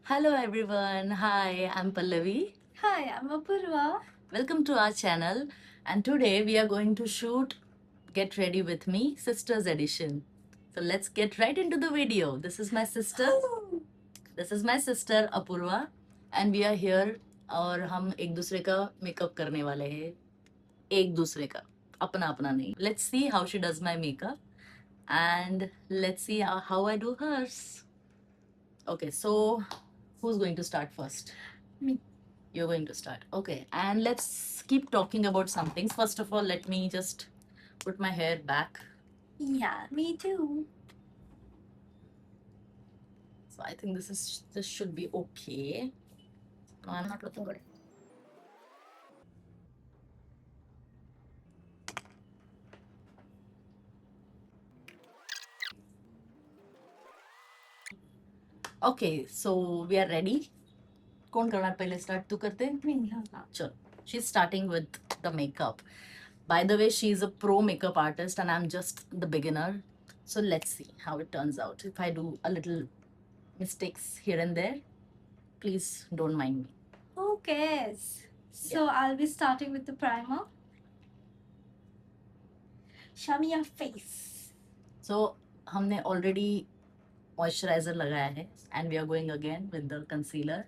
Hello everyone. Hi, I'm Pallavi. Hi, I'm Apurva. Welcome to our channel. And today we are going to shoot Get Ready With Me Sisters Edition. So let's get right into the video. This is my sister. This is my sister Apurva. And we are here और हम एक दूसरे का makeup करने वाले हैं. एक दूसरे का अपना अपना नहीं. Let's see how she does my makeup. And let's see how I do hers. Okay, so who's going to start first? Me. You're going to start. Okay, and let's keep talking about some things. First of all, let me just put my hair back. Yeah, me too. So I think this should be okay. No, I'm not looking good. Okay, so we are ready. कौन करना है पहले start? तू करते हैं? Me, हाँ. चलो. She's starting with the makeup. By the way, she's a pro makeup artist and I'm just the beginner. So let's see how it turns out. If I do a little mistakes here and there, please don't mind me. Who cares? So I'll be starting with the primer. Show me your face. So हमने already moisturizer लगाया है and we are going again with the concealer.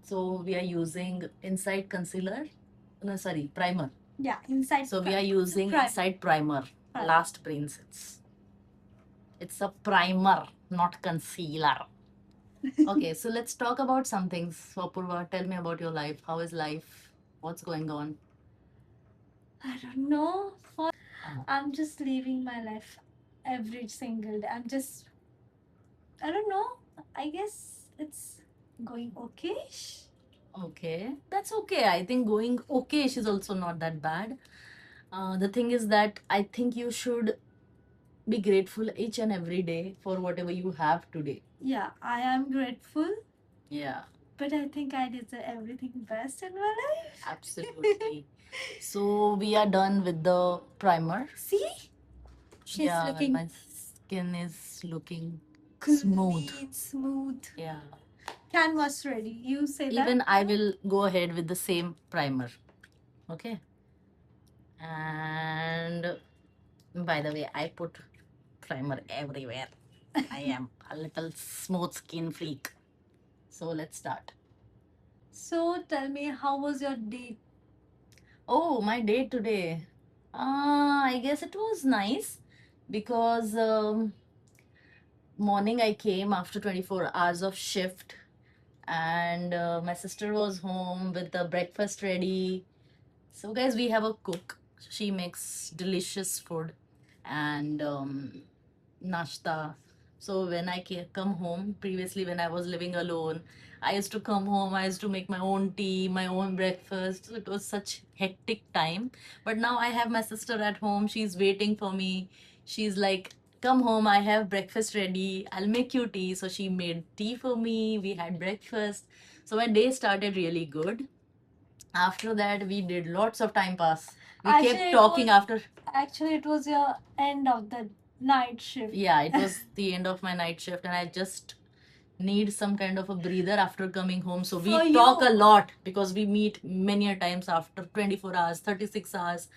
So we are using Inside concealer. No, sorry, primer. Yeah, inside. So we are using Primer. Inside primer. Primer. Last Princess. It's a primer, not concealer. Okay, so let's talk about some things. So Apurva, tell me about your life. How is life? What's going on? I don't know. I'm just living my life every single day. I don't know. I guess it's going okay. Okay, that's okay. I think going okay is also not that bad. The thing is that I think you should be grateful each and every day for whatever you have today. Yeah, I am grateful. Yeah, But I think I deserve everything best in my life. absolutely. So we are done with the primer. See? She's Yeah, looking my skin is looking clean, smooth. smooth. Yeah. Canvas ready. You say that? Even I will go ahead with the same primer. Okay. And by the way, I put primer everywhere. I am a little smooth skin freak. So let's start. So tell me, how was your date? Oh, my day today. I guess it was nice because morning I came after 24 hours of shift and my sister was home with the breakfast ready. So guys, we have a cook. She makes delicious food and nashta. So when I come home, previously when I was living alone, I used to come home, I used to make my own tea, my own breakfast. So it was such hectic time. But now I have my sister at home. She's waiting for me. She's like, come home, I have breakfast ready. I'll make you tea. So she made tea for me. We had breakfast. So my day started really good. After that, we did lots of time pass. We Actually, kept it talking was- after. Actually, it was your end of the night shift. Yeah, it was the end of my night shift, and I just need some kind of a breather after coming home. So we For talk you. a lot because we meet many a times after 24 hours, 36 hours.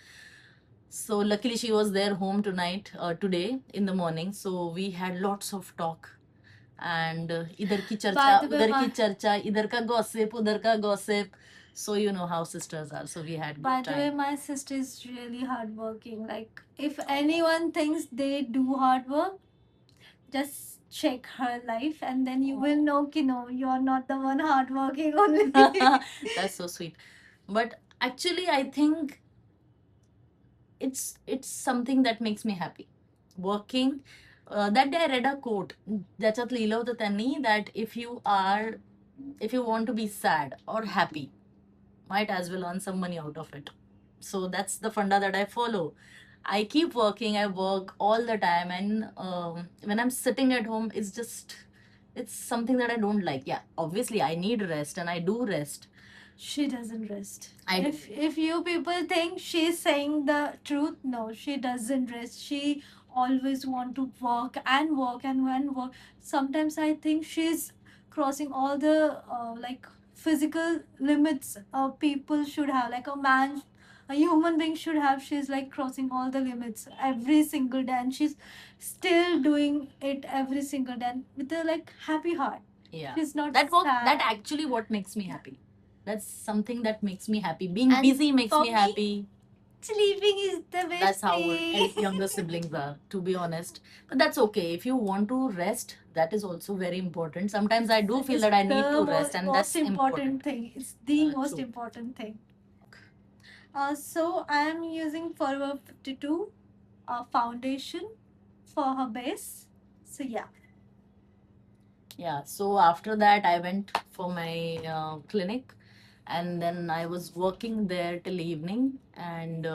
So luckily she was there home today in the morning. So we had lots of talk. And इधर की चर्चा By the way, उधर की my- चर्चा इधर का gossip उधर का gossip. So you know how sisters are. So we had By good the way, time. my sister is really hardworking. Like, if anyone thinks they do hard work, just check her life, and then you will know, no, you're not the one hardworking only. That's so sweet. But actually, I think it's something that makes me happy. Working. That day I read a quote ज्याच्यात लिहिलं होतं त्यांनी that if you want to be sad or happy, might as well earn some money out of it. So that's the funda that I follow. I keep working, I work all the time, and when I'm sitting at home, it's something that I don't like. Yeah, obviously I need rest and I do rest. She doesn't rest. I If you people think she's saying the truth, no, she doesn't rest. She always want to work and work and work. Sometimes I think she's crossing all the like physical limits people should have, like a man, a human being should have. She's like crossing all the limits every single day, and she's still doing it every single day and with a like happy heart. Yeah. She's not That sad. actually what makes me happy. That's something that makes me happy. Being And busy makes for me me, happy. Sleeping is the best That's how thing. younger siblings are, to be honest. But that's okay. If you want to rest, that is also very important. Sometimes I do feel It's that I need the to rest, and that's most important thing. It's the most True. important thing. So I am using Forever 52 foundation for her base. So yeah. Yeah. So after that, I went for my clinic, and then I was working there till evening, and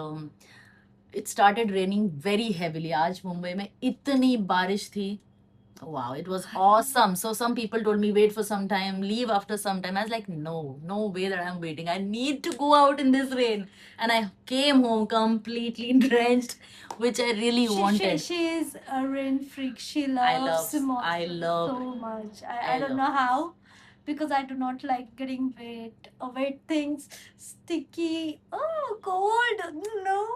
it started raining very heavily. आज मुंबई में इतनी बारिश थी. Wow, it was awesome. So some people told me wait for some time, leave after some time. I was like, no way that I'm waiting. I need to go out in this rain. And I came home completely drenched, which I really wanted. She is a rain freak. She loves monsoon I love so much. I I don't love know how, because I do not like getting wet, wet things, sticky. Oh, cold. No.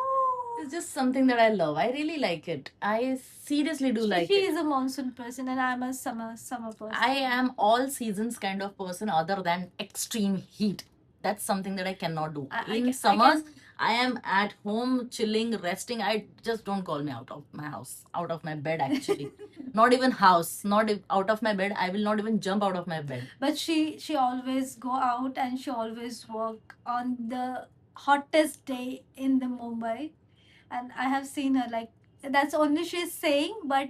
It's just something that I love. I really like it. I seriously do like She it. is a monsoon person, and I'm a summer person. I am all seasons kind of person other than extreme heat. That's something that I cannot do. In summers, I am at home chilling, resting. I just don't call me out of my house, out of my bed actually. Not even house, not out of my bed. I will not even jump out of my bed. But she always go out and she always work on the hottest day in the Mumbai, and I have seen her like that's only she's saying, but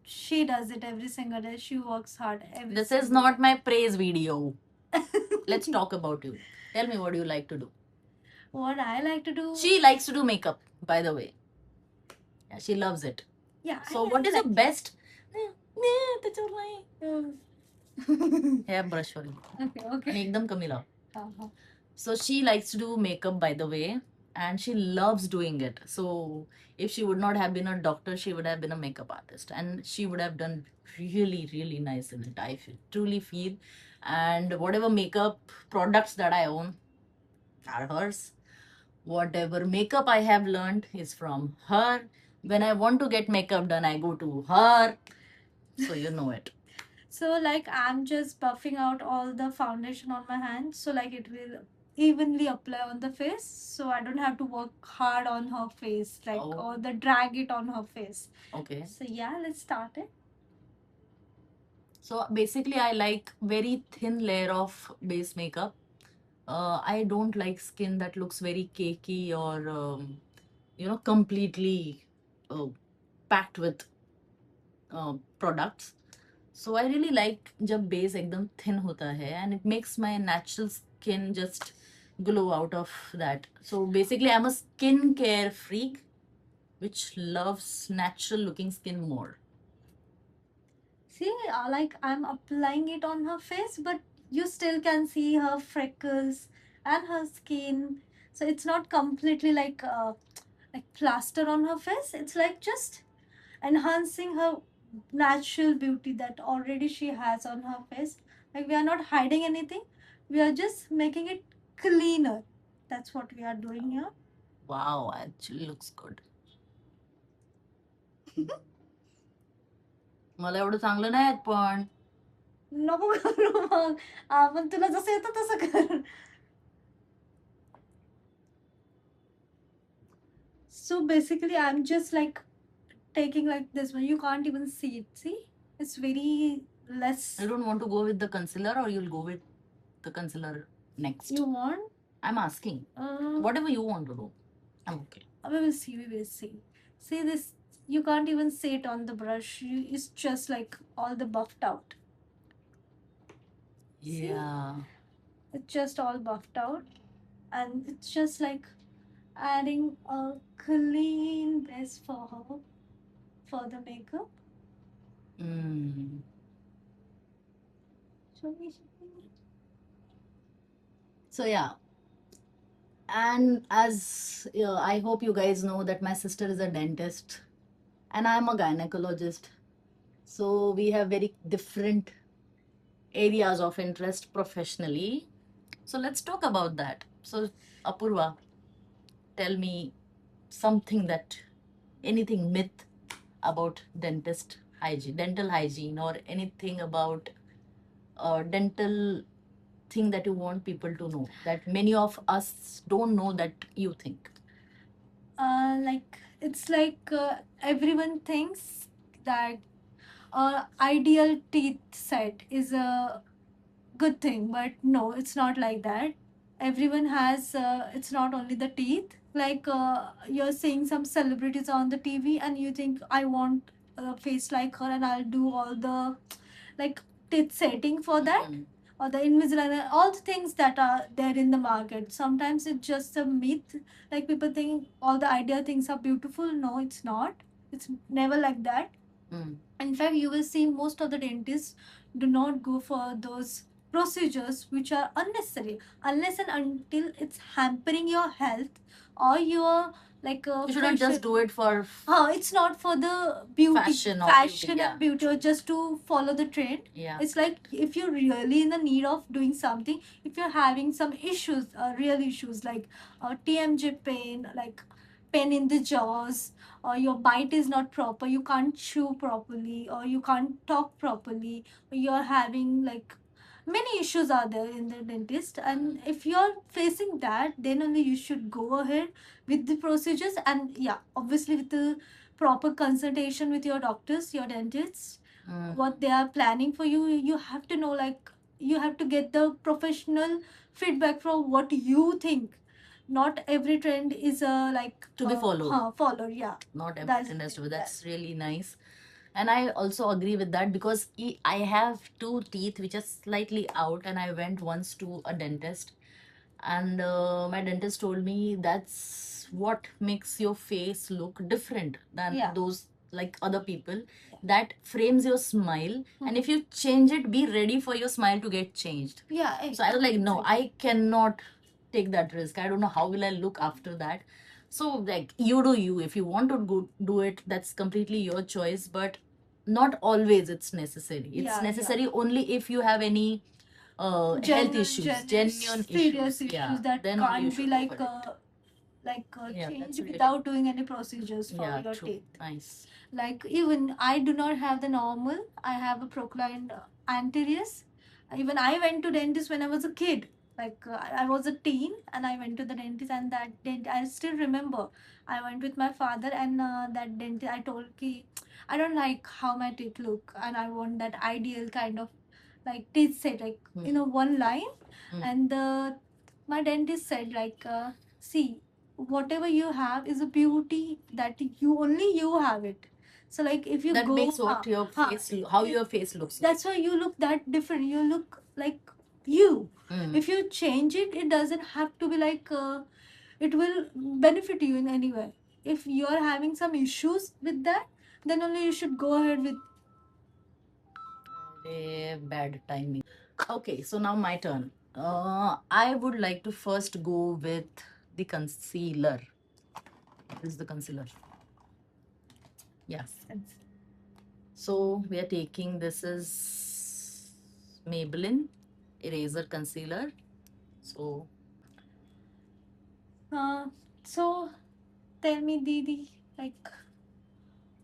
she does it every single day. She works hard every. This is not my praise video. Let's talk about you. Tell me what you like to do. What I like to do. She likes to do makeup, by the way. Yeah, she loves it. Yeah. So what is your best? Hair brush वाली. Okay. आणि एकदम कमी लाव. Uh-huh. So she likes to do makeup, by the way, and she loves doing it. So if she would not have been a doctor, she would have been a makeup artist, and she would have done really, really nice in it. I truly feel, and whatever makeup products that I own are hers. Whatever makeup I have learned is from her. When I want to get makeup done, I go to her. So you know it. So like I'm just buffing out all the foundation on my hand, so like it will evenly apply on the face, so I don't have to work hard on her face, like or the drag it on her face. Okay. So yeah, let's start it. So basically, I like very thin layer of base makeup. I don't like skin that looks very cakey or completely packed with products. So I really like जब base एकदम thin होता है, and it makes my natural skin just glow out of that. So basically, I'm a skincare freak, which loves natural looking skin more. See, like I'm applying it on her face, but you still can see her freckles and her skin. So it's not completely like plaster on her face. It's like just enhancing her natural beauty that already she has on her face. Like we are not hiding anything. We are just making it cleaner. That's what we are doing here. Wow, actually looks good. मला एवढं चांगलं नाही आहेत पण. नको करू मग. आपण तुला जसं येतं तसं कर. So basically I'm just like taking like this one. You can't even see it. See? It's very less. I don't want to go with the concealer, or you'll go with the concealer next. You want? I'm asking. Whatever you want to do. I'm okay. We will see. We will see. See this? You can't even see it on the brush. It's just like all the buffed out. Yeah. See? It's just all buffed out. And it's just like adding a clean base for her for the makeup. So yeah. And as I hope you guys know that my sister is a dentist and I'm a gynecologist. So we have very different areas of interest professionally. So let's talk about that. So Apurva, tell me something that anything myth about dental hygiene, or anything about dental thing that you want people to know that many of us don't know that you think. Like it's like everyone thinks that ideal teeth set is a good thing, but no, it's not like that. Everyone has it's not only the teeth. Like you're seeing some celebrities on the TV and you think I want a face like her and I'll do all the like teeth setting for that, Mm. or the Invisalign, all the things that are there in the market. Sometimes it's just a myth. Like people think all the ideal things are beautiful. No, it's not. It's never like that. Mm. In fact, you will see most of the dentists do not go for those procedures which are unnecessary unless and until it's hampering your health or your like You shouldn't just do it for it's not for the beauty, fashion or beauty, fashion yeah. and beauty, or just to follow the trend. Yeah. It's like if you're really in the need of doing something, if you're having some issues, real issues like TMJ pain, like pain in the jaws, or your bite is not proper, you can't chew properly, or you can't talk properly, or you're having like many issues are there in the dentist, and if you're facing that, then only you should go ahead with the procedures. And yeah, obviously with the proper consultation with your doctors, your dentists, what they are planning for you, you have to know, like you have to get the professional feedback from what you think. Not every trend is like To be followed. followed, yeah. Not That's everything has to be. That's really nice. And I also agree with that because I have two teeth which are slightly out, and I went once to a dentist, and my dentist told me that's what makes your face look different than Yeah. those like other people, that frames your smile, and if you change it, be ready for your smile to get changed. Yeah. So I was like, no, I cannot take that risk. I don't know how will I look after that. So like, you do you. If you want to go do it, that's completely your choice, but not always it's necessary. It's Yeah, necessary only if you have any health issues, genuine serious issues. Yeah, that then only you can't be should go like for it. Yeah, that's changed really without doing any procedures for Yeah, your true. teeth. Nice. Like even I do not have the normal. I have a proclined anteriors. Even I went to dentist when I was a kid. Like I was a teen and I went to the dentist, and that dent I still remember. I went with my father, and that dentist I told ki I don't like how my teeth look and I want that ideal kind of like teeth set, like one line. And my dentist said like see, whatever you have is a beauty that you only you have it. So like if you That go makes what your face, how your face looks like. that's why you look that different, you look like you. If you change it, it doesn't have to be like it will benefit you in any way. If you are having some issues with that, then only you should go ahead with Bad timing. Okay, so now my turn. I would like to first go with the concealer. This is the concealer. Yes. So we are taking, this is Maybelline Eraser Concealer. So so tell me, Didi, like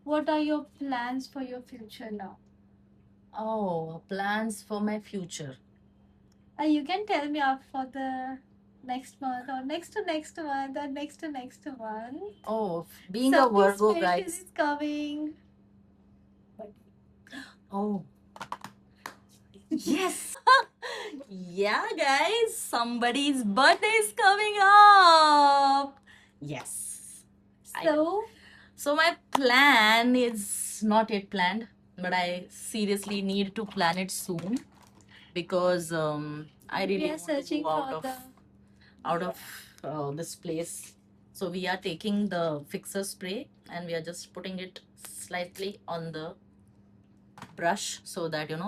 what are your plans for your future now? oh, plans for my future. You can tell me up for the next month or next to next month or next to next month. Oh, being a Something Virgo, special guys. is coming. Oh, yes. Yeah, guys, somebody's birthday is coming up. Yes. So my plan is not yet planned, but I seriously need to plan it soon because I really we are want searching to go for the out of this place. So we are taking the fixer spray and we are just putting it slightly on the brush so that it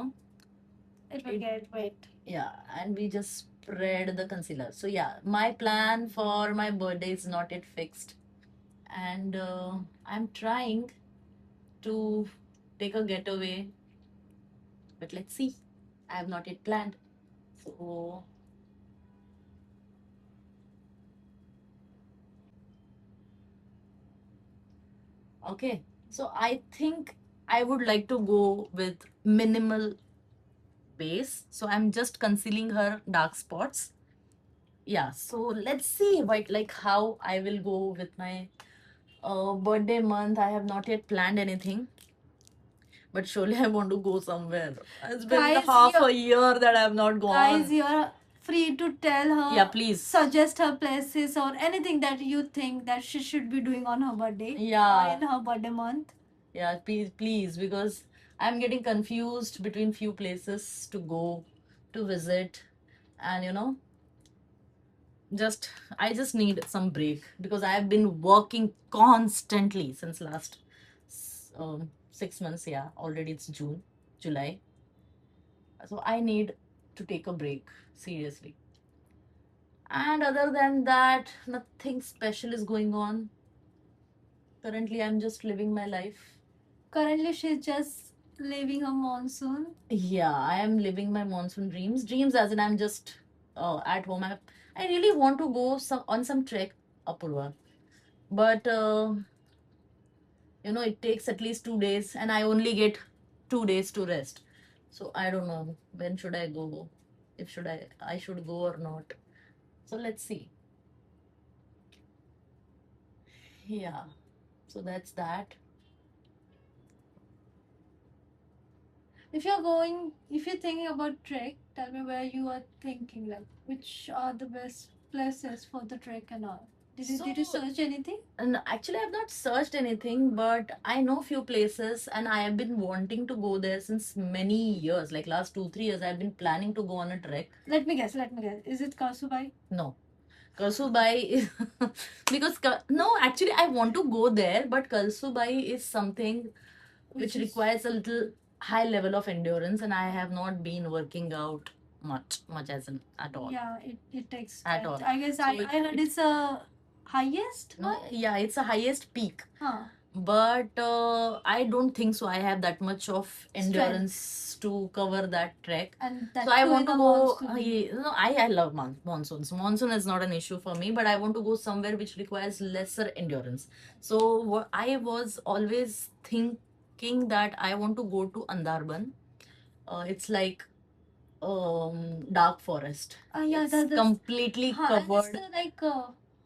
will get wet. Yeah, and we just spread the concealer. So yeah, my plan for my birthday is not yet fixed, and I'm trying to take a getaway, but let's see. I have not yet planned. So okay. So I think I would like to go with minimal base. So I'm just concealing her dark spots. Yeah. So let's see what like how I will go with my birthday month. I have not yet planned anything, but surely I want to go somewhere. It's been Guys, half you're- a year that I have not gone. Guys, you're free to tell her. Yeah, please. Suggest her places or anything that you think that she should be doing on her birthday. Yeah. Or in her birthday month. Yeah, please, because I'm getting confused between few places to go, to visit, and just I just need some break because I've been working constantly since last 6 months. Yeah, already it's June, July. So I need to take a break, seriously. And other than that, nothing special is going on. Currently, I'm just living my life. Currently, she's just living a monsoon. Yeah, I am living my monsoon dreams. Dreams as in I'm just at home. I really want to go on some trek, Apurva. But it takes at least 2 days, and I only get 2 days to rest. So I don't know when should I go, if I should go or not. So let's see. Yeah. So that's that. If you're thinking about trek, tell me where you are thinking, like which are the best places for the trek and all. Did you So- search anything? And actually, I've not searched anything, but I know few places, and I have been wanting to go there since many years. Like last 2-3 years, I've been planning to go on a trek. Let me guess. Is it Kasubai? No, Kalsubai is because no, actually, I want to go there, but Kalsubai is something which is- requires a little high level of endurance, and I have not been working out much as in at all. Yeah, it takes At time. all. I guess I heard it's a highest No, one. yeah, it's a highest peak. Huh. But I don't think so. I have that much of endurance to cover that trek. And that So I too want in to a go. monsoon. I love monsoons. Monsoon is not an issue for me, but I want to go somewhere which requires lesser endurance. So what I was always thinking that I want to go to Andarban. It's like dark forest. Yeah, It's completely and covered. it's like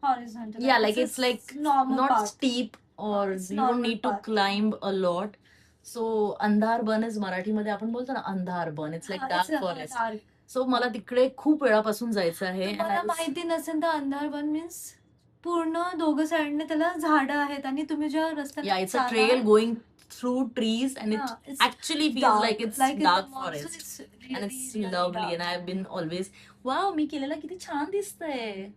horizontal. Yeah, like a it's like normal not path. steep or It's you don't normal need to path. climb a lot. So Andharban is Marathi मध्ये आपण बोलतो ना Andharban. It's like dark forest. Dark. So मला तिकडे खूप वेळापासून जायचं आहे. And तुम्हाला I was- माहिती नसेल तर अंधारवन मीन्स पूर्ण दोघं साईडने त्याला झाडं आहेत आणि तुम्ही जेव्हा रस्त्याने yeah, it's a चालाल, trail going through trees and it it's actually feels dark. like it's in the dark monsoon, forest. it's And really, it's really lovely dark. and I've been always wow मी केलेला किती छान दिसतंय.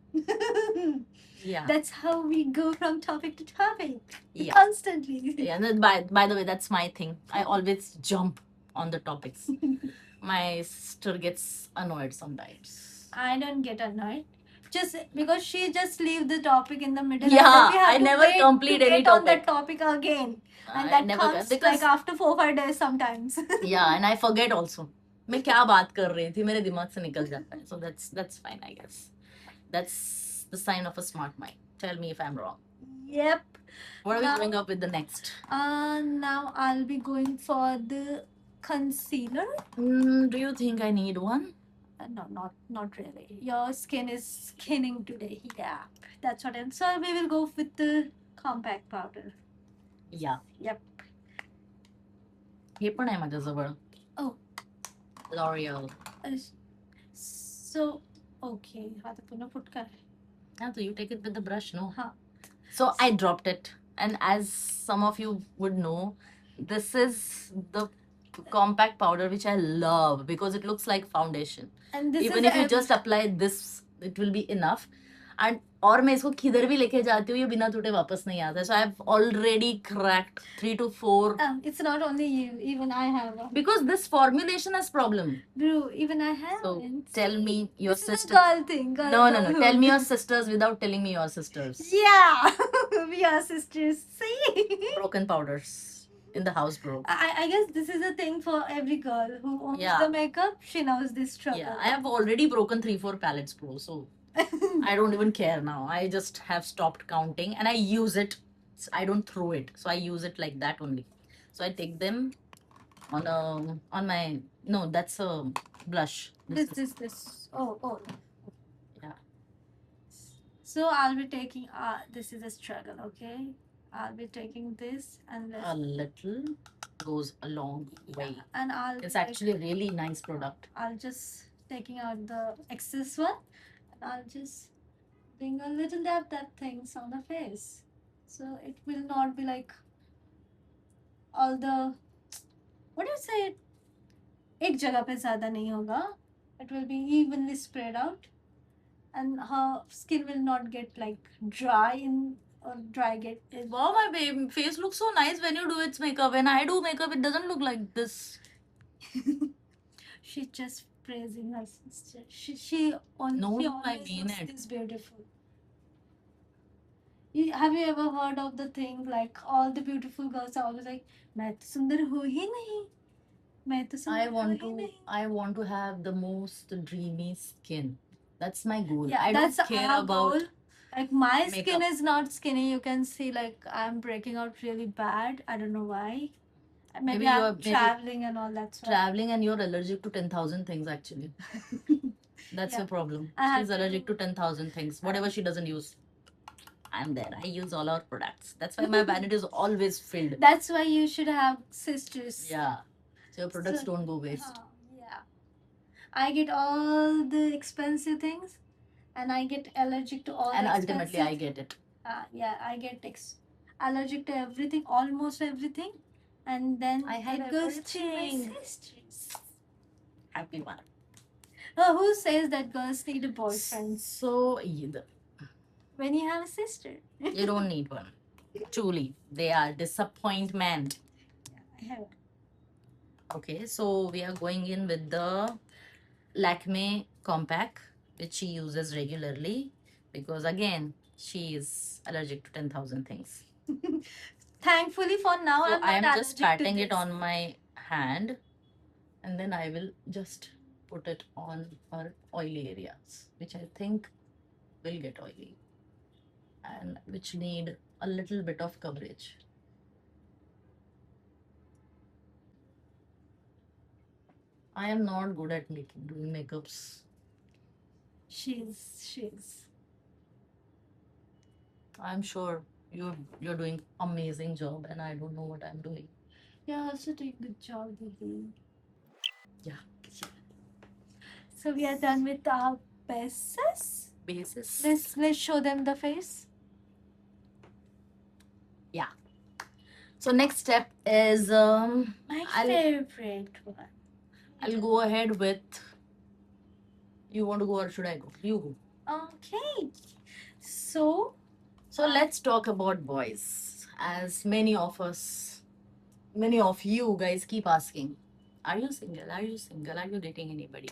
Yeah. That's how we go from topic to topic. Yeah. Constantly. Yeah, and by the way, that's my thing. I always jump on the topics. My sister gets annoyed sometimes. I don't get annoyed. Just because she just leave the topic in the middle. Yeah, and then we have I to never wait complete to any get on that topic. topic again. And I that never comes because like after 4-5 days sometimes. yeah, and I forget also. मैं क्या बात कर रही थी मेरे दिमाग से निकल जाता है. So that's fine, I guess. That's the sign of a smart mind. Tell me if I'm wrong. Yep. What are we Now- going up with the next? Now I'll be going for the concealer. Do you think I need one? No, not really. Your skin is skinning today. Yeah, that's what I'm. So we will go with the compact powder. Yeah. Yep. हे पण आहे माझ्याजवळ. Oh. L'Oreal. So okay, आता पुन्हा फुटका आहे. Yeah, so you take it with the brush, no? Huh. So I dropped it. And as some of you would know, this is the compact powder which I love because it looks like foundation. And this Even is if you just apply this, it will be enough. And और मैं इसको किधर भी लेके जाती हूँ ये बिना टूटे वापस नहीं आता. So I've already cracked 3 to 4 it's not only you, even I have one. because this formulation has problem. Bro, even I have So one. tell me your This is a sister. girl thing. No. Tell me your sisters without telling me your sisters. Yeah, we are sisters. See. Broken powders. in the house, bro. I guess this is a thing for every girl who owns Yeah. the makeup. She knows this struggle. Yeah, I have already broken 3-4 palettes, bro. So I don't even care now. I just have stopped counting and I use it. I don't throw it. So I use it like that only. So I take them on my no, that's a blush. This. Oh. Yeah. So I'll be taking. This is a struggle. Okay. I'll be taking this and A little goes a long way. and It's actually a really nice product. I'll just taking out the excess one and I'll just doing a little that things on the face. So it will not be like all the what do you say? एक जगह पे ज़्यादा नहीं होगा. It will be evenly spread out, and her skin will not get like dry in or dry get. Wow, my baby face looks so nice when you do its makeup. When I do makeup, it doesn't look like this. She's just praising her sister. She on No, she I always mean looks it. this beautiful. Have you ever heard of the thing like all the beautiful girls are always like मैं तो सुंदर हूँ ही नहीं मैं तो सुंदर I want हूँ ही to नहीं. I want to have the most dreamy skin. That's my goal. Yeah, I that's don't care our about goal. Like my skin makeup. is not skinny. You can see like I'm breaking out really bad. I don't know why. Maybe you I'm are maybe traveling and all that. traveling and you're allergic to 10,000 things actually. That's Yeah. your problem. I have She's allergic to 10,000 things. Whatever she doesn't use. I'm there. I use all our products. That's why my vanity is always filled. That's why you should have sisters. Yeah. So your products So- don't go waste. Yeah. I get all the expensive things, and I get allergic to all. And the ultimately, I expensive- get it. Yeah, I get allergic to everything, almost everything, and then I have it goes to my everything. sisters. Happy one. Oh, who says that girls need a boyfriend So either when you have a sister? you don't need one. Truly, they are disappointment. I have. Okay, so we are going in with the Lakme Compact, which she uses regularly because again she is allergic to 10,000 things. Thankfully, for now, So I'm not I am allergic just to patting it this. on my hand, and then I will just put it on her oily areas, which I think will get oily and which need a little bit of coverage. I am not good at doing makeups. She's. I'm sure you're doing amazing job, and I don't know what I'm doing. You're also doing good job, Didi. Yeah. So we are done with our bases. Basis. Let's show them the face. So next step is My I'll- favorite one. I'll go ahead with. You want to go or should I go? You go. Okay. So So let's talk about boys. As many of you guys keep asking, are you single? Are you single? Are you dating anybody?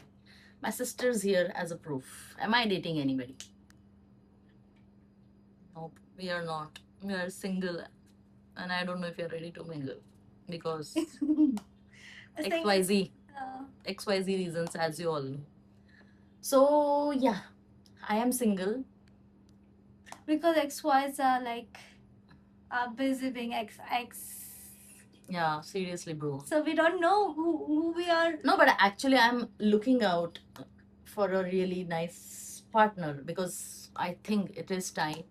My sister's here as a proof. Am I dating anybody? Nope, we are not. We are single, and I don't know if you're ready to mingle because I think, XYZ reasons, as you all know. So yeah, I am single. because XYs are like busy being X. Yeah, seriously, bro. So we don't know who we are. No, but actually, I'm looking out for a really nice partner because I think it is time.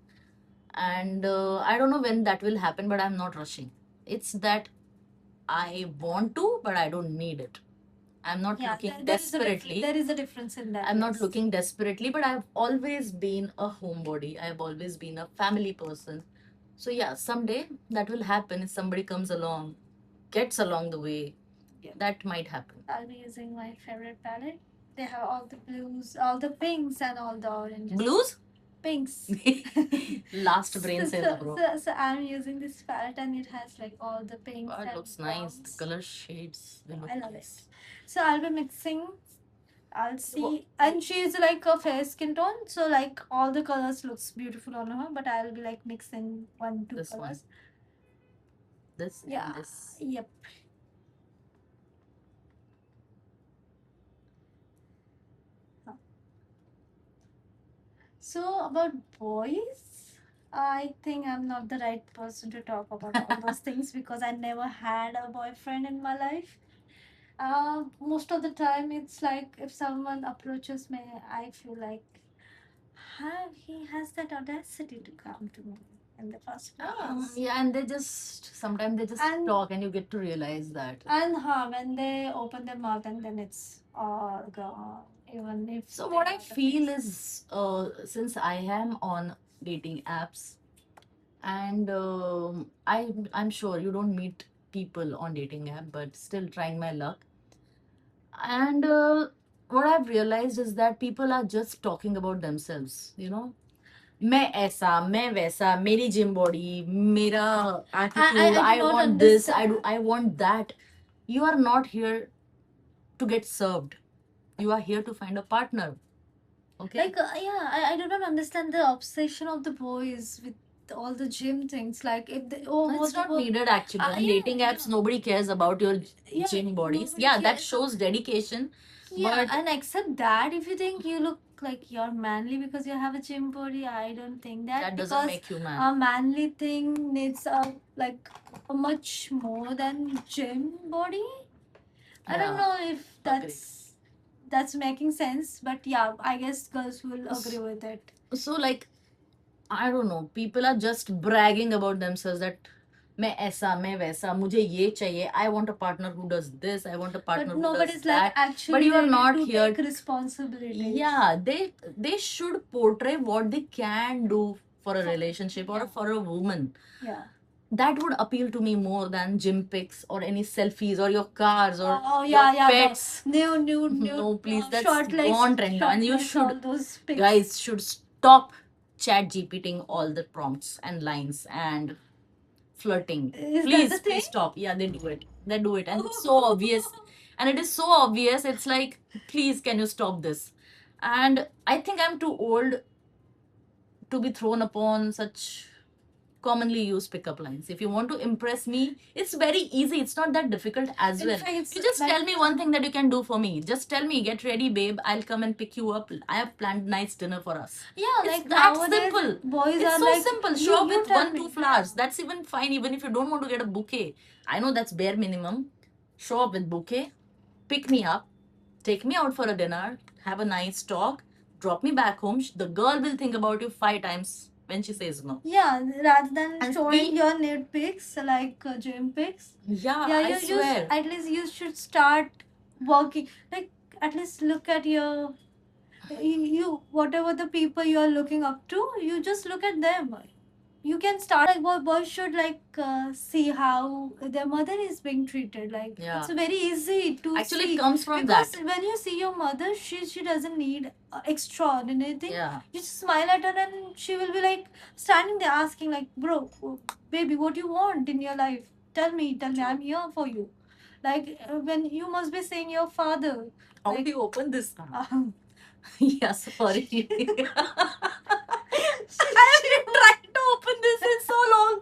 And I don't know when that will happen, but I'm not rushing. It's that I want to, but I don't need it. I'm not looking desperately. There is a difference in that. I'm not yes. looking desperately, but I've always been a homebody. I've always been a family person. So yeah, someday that will happen if somebody comes along, gets along the way. Yeah. That might happen. I'll be using my favorite palette. They have all the blues, all the pinks, and all the oranges. Blues? Pinks. Last brain cells, bro. So I'm using this palette, and it has like all the pinks. Oh, it and looks nice. The browns. color shades. They look I love nice. So I'll be mixing. I'll see, and she's like a fair skin tone, so like all the colors looks beautiful on her. But I'll be like mixing 1-2 This one. colors. This Yeah. and this. Yep. So about boys, I think I'm not the right person to talk about all those things because I never had a boyfriend in my life. Most of the time, it's like if someone approaches me, I feel like how he has that audacity to come to me in the first place. Yeah, and they just sometimes they just And- talk, and you get to realize that. And when they open their mouth, and then it's all gone. Even if So they what I are the feel face. is, since I am on dating apps, and I'm sure you don't meet people on dating app, but still trying my luck. And what I've realized is that people are just talking about themselves. मैं ऐसा मैं वैसा मेरी gym body मेरा attitude, I I do not want this, understand. I want that. You are not here to get served. You are here to find a partner. Okay. Like, yeah, I do not understand the obsession of the boys with all the gym things. Like, if they, oh, No, what it's not what- needed actually. On yeah, dating apps, yeah. nobody cares about your Yeah, gym bodies. nobody Yeah, that cares. shows dedication. Yeah, But and except that, if you think you look like you're manly because you have a gym body, I don't think that, that doesn't because make you man. a manly thing needs like a much more than gym body. I don't Yeah. know if that's making sense, but yeah, I guess girls will agree with it. So like, I don't know, people are just bragging about themselves that मैं ऐसा मैं वैसा मुझे ये चाहिए. I want a partner who does this. I want a partner But who nobody's does like that. actually But you are ready not to here. take responsibility. Yeah, they should portray what they can do for a relationship or Yeah. for a woman. Yeah. That would appeal to me more than gym pics or any selfies or your cars or Oh yeah, your yeah. pets. New. No, please, that's short legs, gone trend now. And you short legs, should, all those pics. guys should stop chat GPTing all the prompts and lines and flirting. Is that Please, the thing? please stop. Yeah, they do it. They do it. And it's so obvious. And it is so obvious. It's like, please, can you stop this? And I think I'm too old to be thrown upon such commonly used pickup lines. If you want to impress me, it's very easy. It's not that difficult as In well. fact, it's You just like- tell me one thing that you can do for me. Just tell me, get ready, babe. I'll come and pick you up. I have planned nice dinner for us. Yeah, It's like that nowadays, simple. boys It's are so like, simple. you- Show up you with tell 1-2 me. flowers. That's even fine. Even if you don't want to get a bouquet, I know that's bare minimum. Show up with bouquet. Pick me up. Take me out for a dinner. Have a nice talk. Drop me back home. The girl will think about you 5 times when she says no. Yeah, rather than And showing we- your nude pics like gym pics. Yeah, Yeah, I swear. at least you should start working. Like, at least look at your you whatever the people you are looking up to, you just look at them. You can start like boys should like see how their mother is being treated. Like, Yeah. it's very easy to Actually, see. it comes from Because that. when you see your mother, she doesn't need extraordinary thing. Yeah. You just smile at her and she will be like standing there asking like, bro, baby, what do you want in your life? Tell me, I'm here for you. Like, when you must be saying your father. How Like- do you open this? um, Yeah, sorry. I have been trying to open this in so long.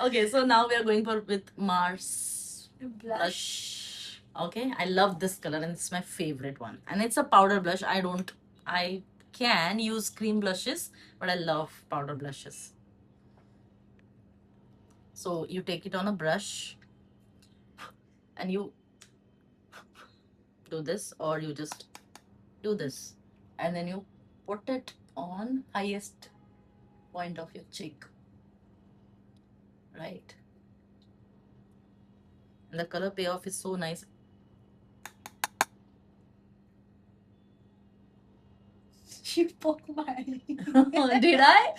Okay, so now we are going with Mars blush. Okay, I love this color and it's my favorite one. And it's a powder blush. I can use cream blushes, but I love powder blushes. So you take it on a brush and you do this, or you just do this, and then you put it on highest point of your cheek, right? And the color payoff is so nice. You poke my Did I?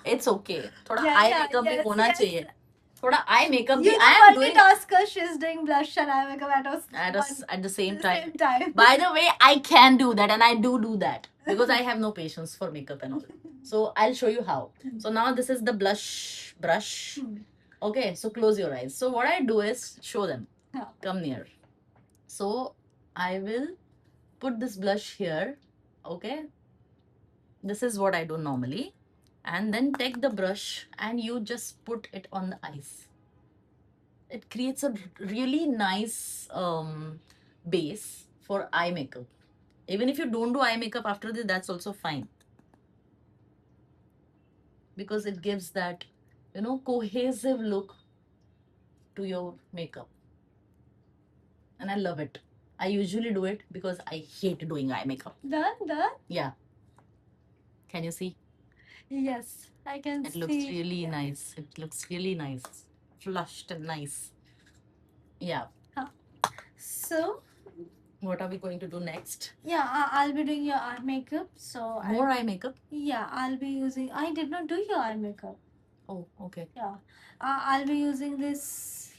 It's okay. थोड़ा Yeah, eye yeah, makeup भी yes, होना yes. चाहिए. थोड़ा eye makeup You भी. know, I am doing multitasker, she's doing blush and eye makeup at the same time. Same time. By the way, I can do that, and I do that because I have no patience for makeup and all. So I'll show you how. So now this is the blush brush. Okay, so close your eyes. So what I do is show them. Yeah. Come near. So I will put this blush here. Okay. This is what I do normally. And then take the brush and you just put it on the eyes. It creates a really nice base for eye makeup. Even if you don't do eye makeup after this, that's also fine. Because it gives that, cohesive look to your makeup. And I love it. I usually do it because I hate doing eye makeup. Done? Yeah. Can you see? Yes, I can It see. looks really nice. It looks really nice. Flushed and nice. Yeah. So, What are we going to do next? yeah, I'll be doing your eye makeup. So, More eye makeup? yeah, I'll be using. I did not do your eye makeup. Oh, okay. Yeah, I'll be using this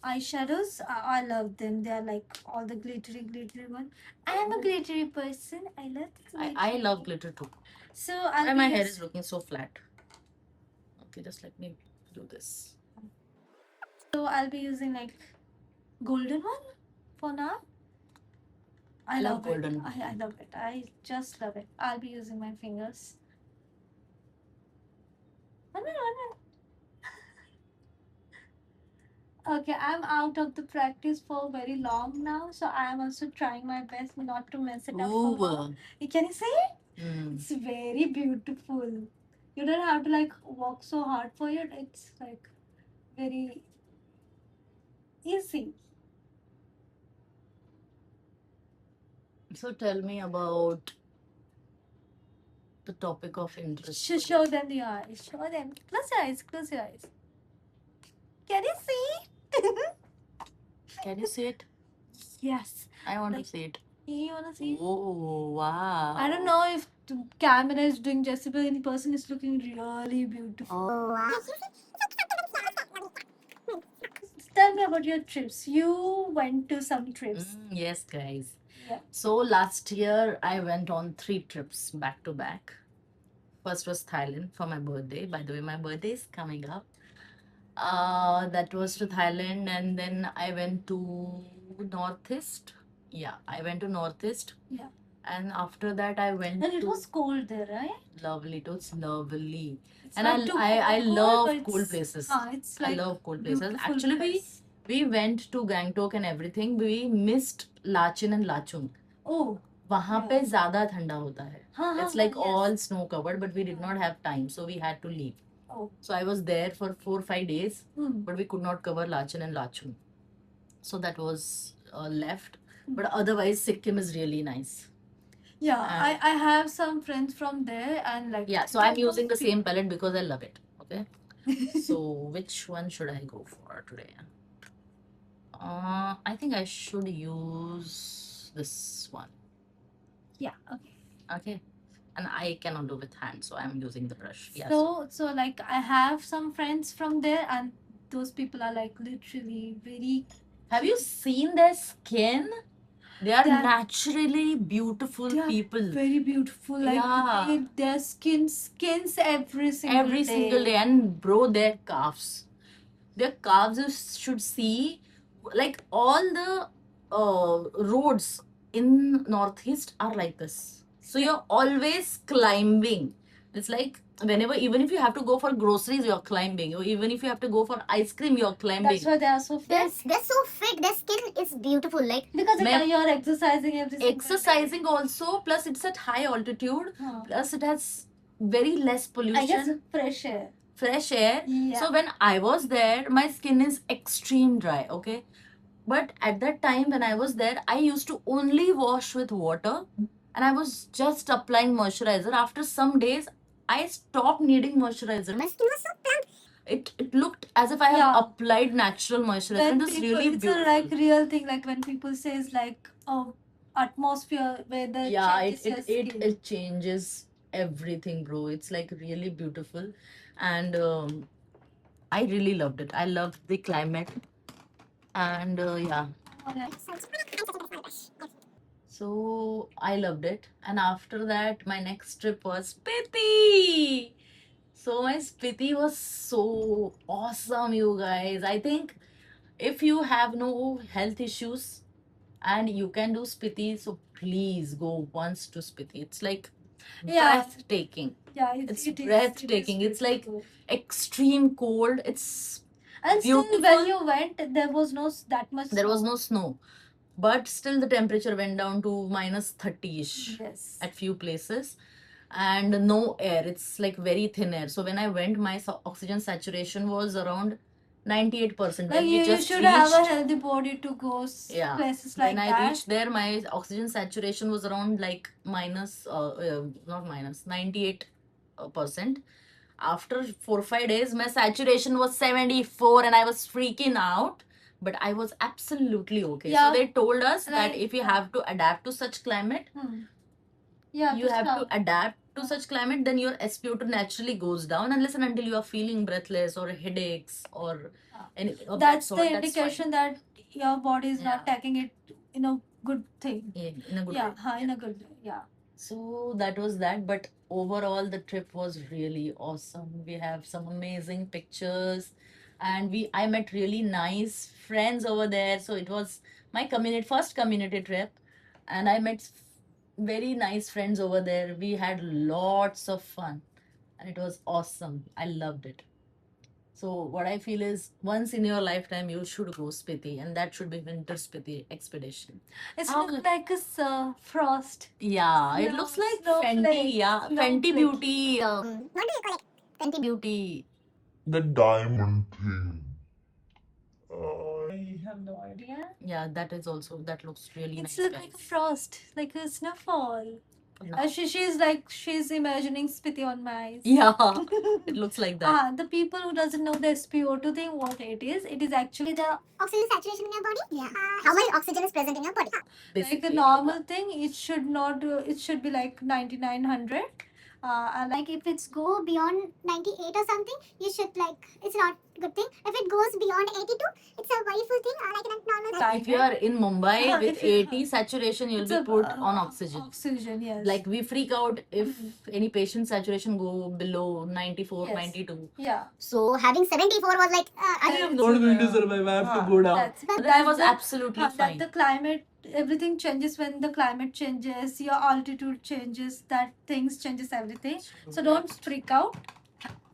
eyeshadows. I love them. They are like all the glittery one. I am a glittery person. I love this I love glitter too. So Why my hair is looking so flat? Okay, just let me do this. So I'll be using like golden one for now. I love golden. I love it. I just love it. I'll be using my fingers. One minute. Okay, I'm out of the practice for very long now, so I am also trying my best not to mess it up. Ooh. Can you see it? It's very beautiful. You don't have to like work so hard for it. It's like very easy. So tell me about the topic of interest. Show them the eyes. Show them. Close your eyes. Close your eyes. Can you see? Can you see it? Yes. I want to see it. You wanna see? Oh, wow. I don't know if the camera is doing justice, but in person it's looking really beautiful. Oh, wow. Tell me about your trips. You went to some trips. Yes, guys. Yeah. So last year I went on 3 trips back to back. First was Thailand for my birthday. By the way, my birthday is coming up. That was to Thailand, and then I went to Northeast. Yeah, I went to Northeast. Yeah. And after that I went And it to was cold there, right? lovely. It was lovely. It's And not too I cold, love but cold it's- places. it's I like love cold places. beautiful Actually, place. we went to Gangtok and everything. We missed Lachin and Lachung. Oh. वहाँ Yeah. पे ज़्यादा ठंडा होता है. It's like yes. all snow covered, but we did not have time, so we had to leave. Oh. So I was there for 4-5 days, Hmm. but we could not cover Lachin and Lachung. So that was left. But otherwise, Sikkim is really nice. Yeah, I have some friends from there and like Yeah, so I'm using the same palette because I love it. Okay. So which one should I go for today? I think I should use this one. Yeah, okay. Okay. And I cannot do with hand, so I'm using the brush. Yeah. So like I have some friends from there and those people are like literally very Have you seen their skin? They are They are- naturally beautiful they are people. very beautiful. Like Yeah. their skins every single day. And bro, their calves you should see, like all the roads in Northeast are like this. So you're always climbing. It's like whenever, even if you have to go for groceries, you're climbing. Or even if you have to go for ice cream, you're climbing. That's why they are so fit. They're so fit. Their skin is beautiful. Like Because Ma'am, you're exercising every single day. exercising also, plus it's at high altitude, Huh. plus it has very less pollution. I guess fresh air. Fresh air. Yeah. So when I was there, my skin is extreme dry, okay? But at that time when I was there, I used to only wash with water and I was just applying moisturizer. After some days, I stopped needing moisturizer. my skin was so plump. It looked as if I have Yeah. applied natural moisturizer. When It was people, really it's beautiful. a like real thing. Like when people says like, oh, atmosphere weather Yeah, changes your skin. it changes everything, bro. It's like really beautiful, and I really loved it. I loved the climate, and yeah, so I loved it. And after that, my next trip was Spiti. So my Spiti was so awesome, you guys. I think if you have no health issues and you can do Spiti, so please go once to Spiti. It's like Yeah. breathtaking. Yeah, It's it is breathtaking. It's like beautiful. extreme cold. It's And still, when beautiful. you went, there was no that much. There was snow. no snow, but still the temperature went down to minus 30ish Yes. at few places, and no air. It's like very thin air. So when I went, my oxygen saturation was around 98%. Like When we you just should have a reached, healthy body to go yeah, places like when I that. reached there, my oxygen saturation was around like minus, not minus, 98%. After 4 or 5 days, my saturation was 74, and I was freaking out. But I was absolutely okay. Yeah. So they told us that Like, if you yeah. have to adapt to such climate, Yeah, you have to stop. adapt to such climate, then your SpO2 naturally goes down unless and until you are feeling breathless or headaches or anything of that That's sort. the That's fine. indication that your body is not Yeah. taking it in a good thing. In a good Yeah, way. in a good way. Yeah. So that was that. But overall, the trip was really awesome. We have some amazing pictures, and I met really nice friends over there. So it was my first community trip, and I met very nice friends over there. We had lots of fun, and it was awesome. I loved it. So what I feel is once in your lifetime you should go Spiti, and that should be winter Spiti expedition. It's How look good. like a frost. Yeah, it looks like Fenty. Snowflake, Yeah, Fenty snowflake. Beauty. What do you call it? Fenty Beauty. The diamond thing. I have no idea. Yeah, that looks really It's nice, look like a guys. frost, like a snowfall. No. She's imagining Spiti on my eyes. Yeah, it looks like that. The people who doesn't know the SpO2 thing, what it is actually The oxygen saturation in your body? Yeah. How much oxygen is present in your body? like a Basically, normal thing. It should not. It should be like 9900. And Like if it's go beyond 98 or something, you should like, it's not a good thing. If it goes beyond 82, it's a wonderful thing. Like in a normal. if you are in Mumbai with If you- 80 saturation, you'll it's be a, put on oxygen. Oxygen, yes. Like we freak out if any patient saturation go below 94, Yes. 92. yeah. So having 74 was like, I am don't not going to survive. I have to go down. That's, But I was absolutely that fine. the climate, everything changes when the climate changes, your altitude changes, that things changes everything. So don't freak out.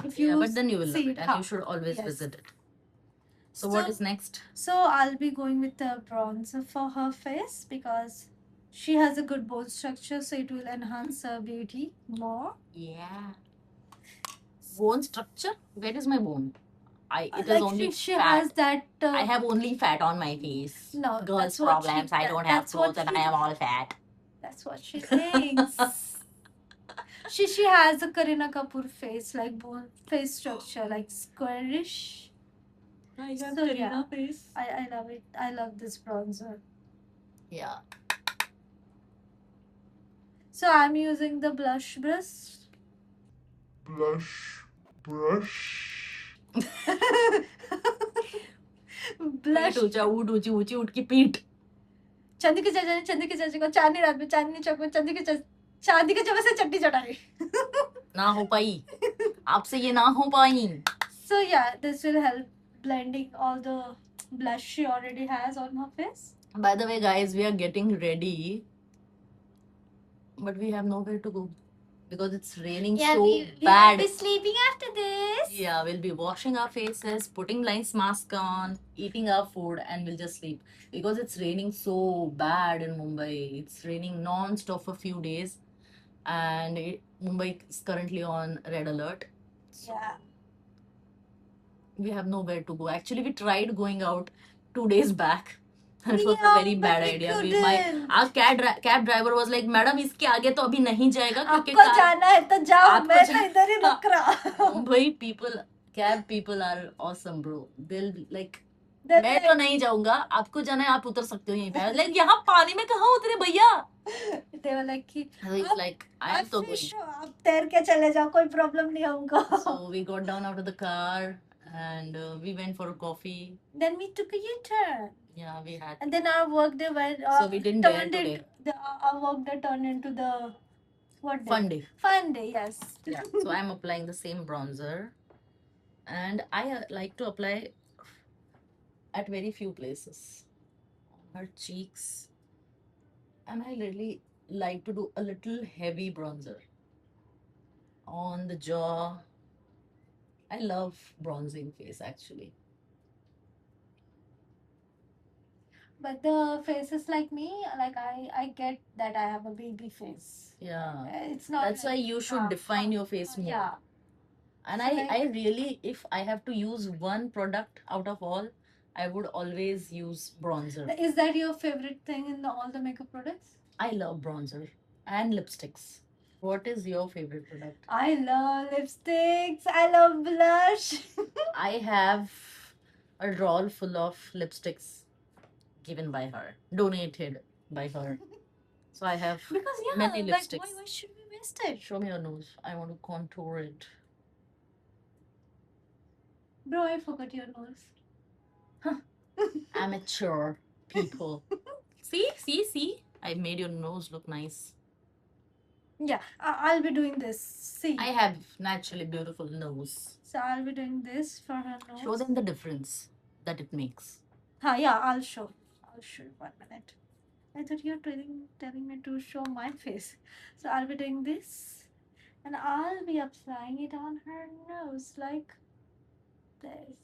If you Yeah, but then you will love see it, and how- you should always Yes. visit it. So what is next? So I'll be going with the bronzer for her face because she has a good bone structure, so it will enhance her beauty more. Yeah. Bone structure? Where is my bone? It is Like only she fat. has that. I have only fat on my face. No, Girls' that's what she- problems. I don't have that's what clothes and she- I am all fat. That's what she thinks. she has a Kareena Kapoor face, like bone face structure, like squarish. I got So, Kareena yeah. face. I love it. I love this bronzer. Yeah. So I'm using the blush brush. Brush. Blush. ऊंचा ऊट ऊंची ऊंची ऊट की पीठ. चांदी के चाचा को चांदनी रात में चांदनी चौक में चांदी के चौक से चट्टी चढ़ाई. ना हो पाई. आपसे ये ना हो पाई. So yeah, this will help blending all the blush she already has on her face. By the way, guys, we are getting ready, but we have nowhere to go because it's raining so we bad. will be sleeping after this. Yeah, we'll be washing our faces, putting nice mask on, eating our food, and we'll just sleep because it's raining so bad in Mumbai. It's raining non-stop for a few days, and Mumbai is currently on red alert. So Yeah. we have nowhere to go. Actually, we tried going out 2 days back. It was Yeah, a very but bad we idea. couldn't. Our cab driver was like, "Madam, इसके आगे तो अभी नहीं जाएगा क्योंकि आपको जाना है तो जाओ आपको मैं तो जा- इधर ही रुक रहा हूँ. Mumbai cab people are awesome, bro. They'll be like, Then मैं तो नहीं जाऊंगा, आपको जाना है आप उतर सकते हो यहीं पे. Like यहाँ पानी में कहाँ उतरे भैया? they were like कि He's like, I am तो fish going. हो, आप तैर के चले जाओ कोई प्रॉब्लम नहीं है हमको. So we got down out of the car and we went for a coffee. Then we took a U-turn. Yeah, we had. And then our work day went. So we didn't dare turned today. Our work day turned into the what day? Fun day. Fun day, yes. Yeah. So I'm applying the same bronzer, and I like to apply at very few places. Her cheeks, and I really like to do a little heavy bronzer. on the jaw. I love bronzing face actually. But the faces like me, like I get that I have a baby face. Yeah. It's not. That's why you should define your face more. Yeah. And So, I really, if I have to use one product out of all, I would always use bronzer. Is that your favorite thing in all the makeup products? I love bronzer and lipsticks. What is your favorite product? I love lipsticks. I love blush. I have a roll full of lipsticks given by her, donated by her. So I have Because yeah, many like lipsticks. why should we waste it? Show me your nose. I want to contour it. Bro, I forgot your nose. Amateur people. See? I made your nose look nice. Yeah, I'll be doing this. See. I have naturally beautiful nose. So I'll be doing this for her nose. Show them the difference that it makes. Yeah, I'll show. I'll show you 1 minute. I thought you were telling me to show my face. So I'll be doing this. And I'll be applying it on her nose like this.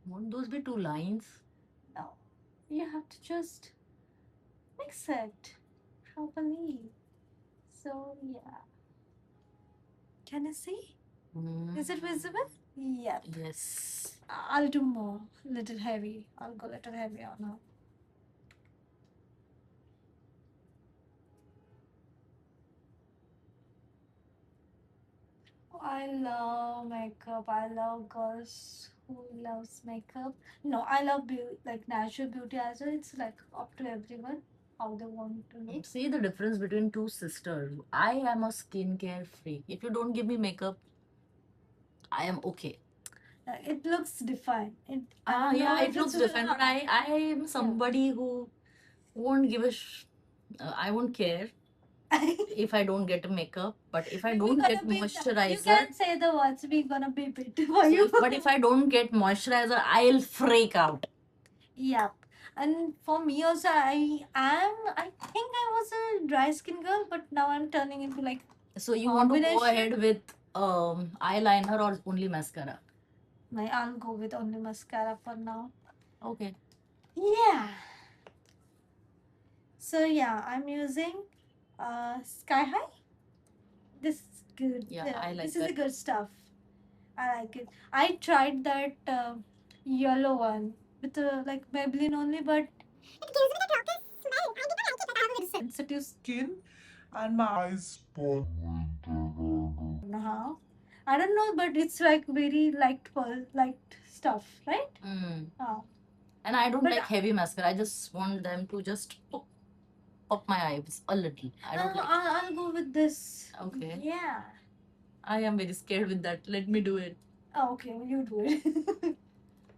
Won't those be two lines? No. You have to just mix it properly. So yeah. Can you see? Is it visible? Yep. Yes. I'll do more. Little heavy. I'll go little heavy on her. I love makeup. I love girls who loves makeup. No, I love like natural beauty as well. It's like up to everyone how they want to look. See the difference between two sisters. I am a skincare freak. If you don't give me makeup, I am okay. It looks defined. It it looks different. But I am somebody who won't give I won't care if I don't get makeup. But if I don't get moisturizer, you can say the words. We're gonna beep it for you. But if I don't get moisturizer, I'll freak out. Yep. And for me also, I think I was a dry skin girl, but now I'm turning into like. So you want to go combination? ahead with eyeliner or only mascara? I'll go with only mascara for now. Okay. Yeah. So yeah, I'm using Sky High. This is good. Yeah, I like this is that. the good stuff. I like it. I tried that yellow one with like Maybelline only, but It gives me the darkest smell. I didn't like it, but I have a sensitive Skin and my eyes spot. now. I don't know, but it's like very light stuff, right? Oh. And I don't But like heavy mascara. I just want them to just pop my eyes a little. I don't like. I'll go with this. Okay. Yeah. I am very scared with that. Let me do it. Oh, okay, you do it.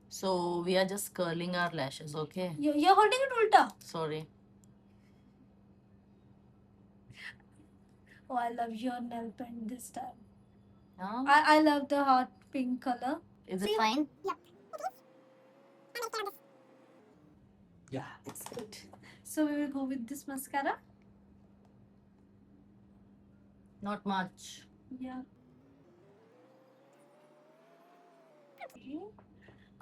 So we are just curling our lashes, okay? You're holding it ulta. Sorry. Oh, I love your nail paint this time. Yeah. I love the hot pink color. Is it fine? Yep. It is. Yeah, it's good. So we will go with this mascara. Not much. Yeah.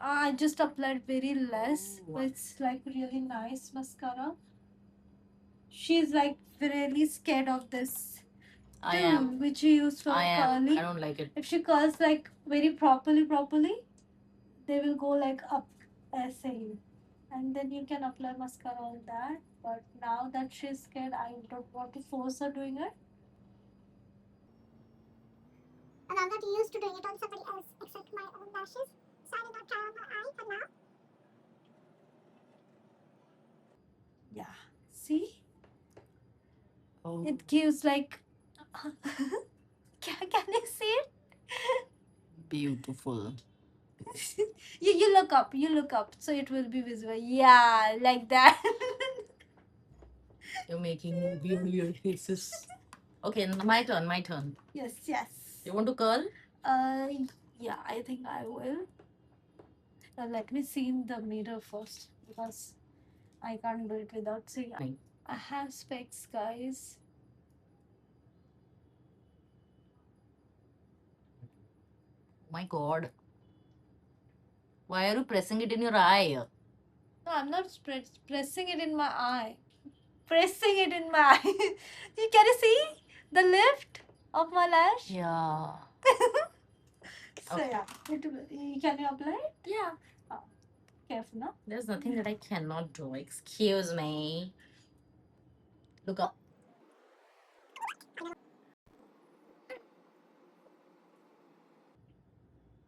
I just applied very less, Ooh. but it's like really nice mascara. She's like really scared of this I tool am. which you use for I am. curling. I don't like it. If she curls like very properly, they will go like up as same. And then you can apply mascara on that. But now that she's scared, I don't want to force her doing it. And I'm not used to doing it on somebody else except my own lashes. So I did not try on her eye for now. Yeah. See? Oh. It gives like. Can you see it? Beautiful. You look up. You look up. So it will be visible. Yeah, like that. You're making weird faces. Okay, my turn. Yes. You want to curl? Yeah, I think I will. Now let me see in the mirror first because I can't do it without seeing. Fine. I have specs, guys. My God. Why are you pressing it in your eye? No, I'm not pressing it in my eye. Pressing it in my eye. Can you see the lift of my lash? Yeah. So Okay. yeah, can you apply it? Yeah. Careful, no? There's nothing that I cannot do. Excuse me. Look up.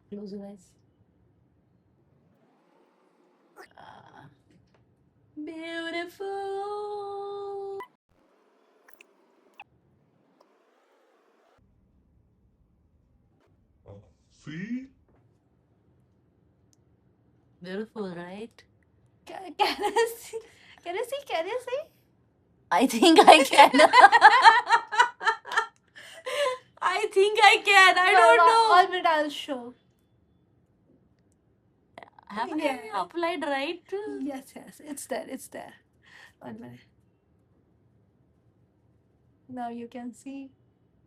Close your eyes. Ah. Beautiful. See? Beautiful, right? Can I see? Can you see? Can you see? I think I can. I think I can. I don't know. All minute I'll show. Have Yeah. I applied right? Yes, yes, it's there. It's there. 1 minute. Now you can see.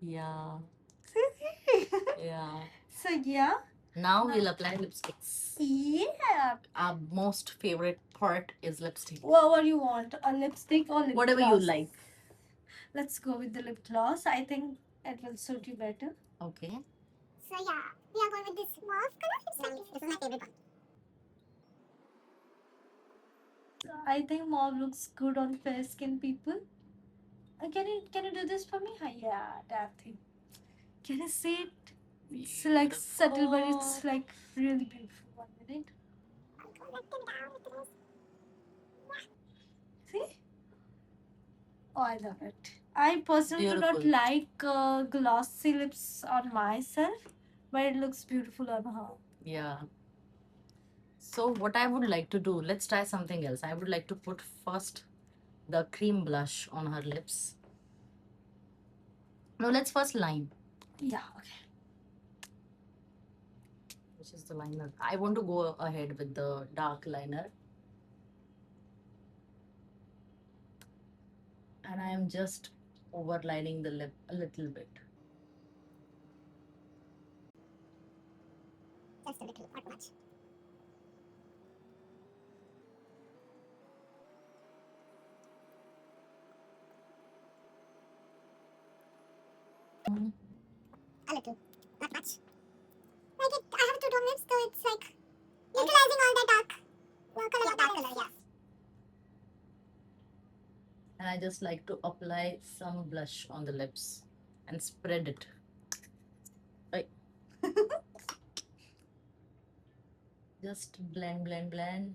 Yeah. See? Yeah. So yeah. Now we'll apply lipsticks. Yeah. Our most favorite part is lipstick. What do you want? A lipstick or lip Whatever gloss? you like. Let's go with the lip gloss. I think it will suit you better. Okay. So yeah, we are going with this mauve color. It's like this is my favorite one. I think mauve looks good on fair skin people. Can you do this for me? Yeah, that thing. Can you see it? It's like subtle, but it's like really beautiful. 1 minute. I'm collecting down with this. See? Oh, I love it. I personally do not Beautiful. like glossy lips on myself, but it looks beautiful on her. Yeah. So what I would like to do, let's try something else. I would like to put first the cream blush on her lips. No, let's first line, Yeah, okay. which is the liner. I want to go ahead with the dark liner. And I am just overlining the lip a little bit. Just a little, not much. Mhm. A little, not much. Like it, I have two tone lips, so it's like neutralizing all the dark color. Yeah, dark color, yeah. And I just like to apply some blush on the lips and spread it. Right. Just blend, blend, blend.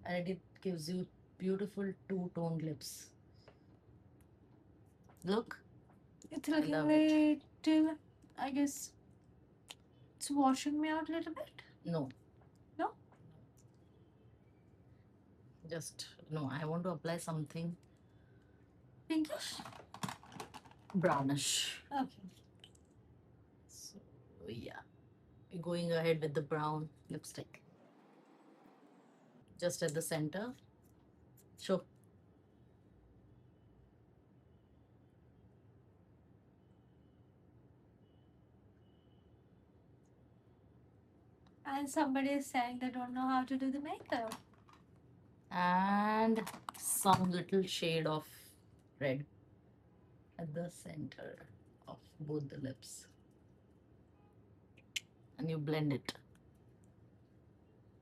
And it gives you beautiful two-toned lips. Look. It's looking love little, I guess, it's washing me out a little bit. No. No? Just, no, I want to apply something Pinkish? brownish. Okay. So, yeah. We're going ahead with the brown lipstick. Just at the center. Show. And somebody is saying they don't know how to do the makeup. And some little shade of red at the center of both the lips. And you blend it.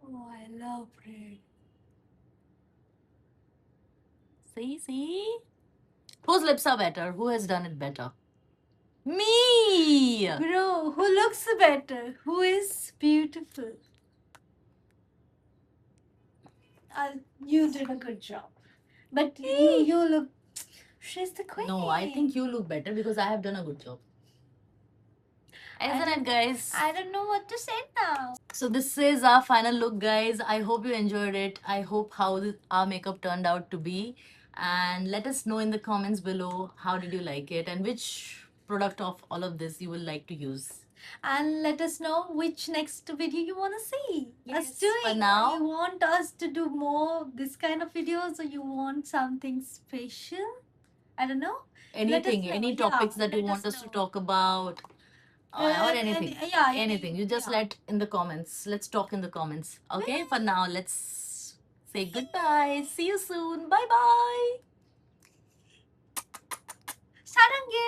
Oh, I love red. See? Whose lips are better? Who has done it better? Me! Bro, who looks better? Who is beautiful? You did a good job. But you look. She's the queen. No, I think you look better because I have done a good job. Isn't it, guys? I don't know what to say now. So this is our final look, guys. I hope you enjoyed it. I hope how our makeup turned out to be. And let us know in the comments below how did you like it and which product of all of this you will like to use. And let us know which next video you want to see us doing. For now, You want us to do more this kind of videos or you want something special? I don't know. anything, know. any Yeah, topics that you let want us us to know. talk about, or anything. Yeah, Anything. You just yeah. let in the comments. Let's talk in the comments. Okay. Bye. For now, let's say goodbye. See you soon. Bye bye. Sarange.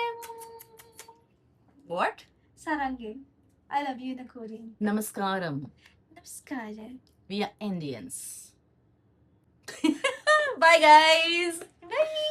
What? Sarange. I love you in the Korean. Namaskaram. Namaskar. We are Indians. Bye, guys. Bye.